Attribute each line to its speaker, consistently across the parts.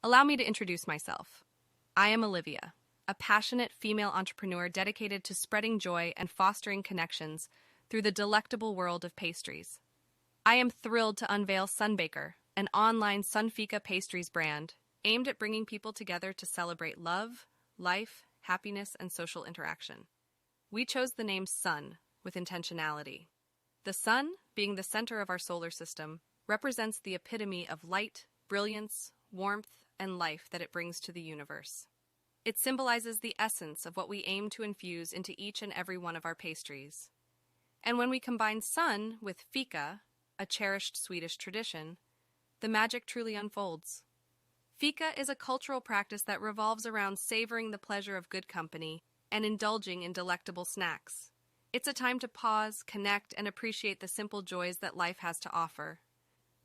Speaker 1: Allow me to introduce myself. I am Olivia, a passionate female entrepreneur dedicated to spreading joy and fostering connections through the delectable world of pastries. I am thrilled to unveil SunBaker, an online SunFika Pastries brand aimed at bringing people together to celebrate love, life, happiness, and social interaction. We chose the name Sun with intentionality. The sun, being the center of our solar system, represents the epitome of light, brilliance, warmth, and life that it brings to the universe. It symbolizes the essence of what we aim to infuse into each and every one of our pastries. And when we combine sun with fika, a cherished Swedish tradition, the magic truly unfolds. Fika is a cultural practice that revolves around savoring the pleasure of good company and indulging in delectable snacks. It's a time to pause, connect, and appreciate the simple joys that life has to offer.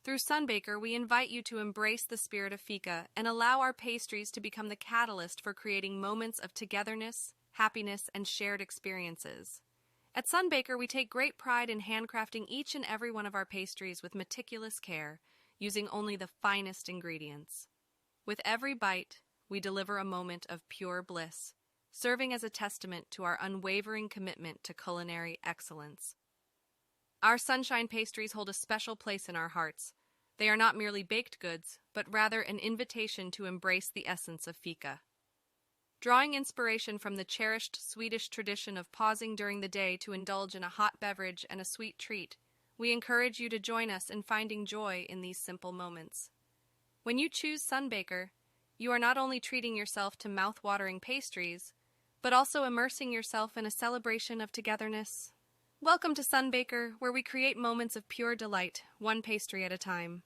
Speaker 1: Through SunBaker, we invite you to embrace the spirit of fika and allow our pastries to become the catalyst for creating moments of togetherness, happiness, and shared experiences. At SunBaker, we take great pride in handcrafting each and every one of our pastries with meticulous care, using only the finest ingredients. With every bite, we deliver a moment of pure bliss, serving as a testament to our unwavering commitment to culinary excellence. Our sunshine pastries hold a special place in our hearts. They are not merely baked goods, but rather an invitation to embrace the essence of fika. Drawing inspiration from the cherished Swedish tradition of pausing during the day to indulge in a hot beverage and a sweet treat, we encourage you to join us in finding joy in these simple moments. When you choose SunBaker, you are not only treating yourself to mouth-watering pastries, but also immersing yourself in a celebration of togetherness. Welcome to SunBaker, where we create moments of pure delight, one pastry at a time.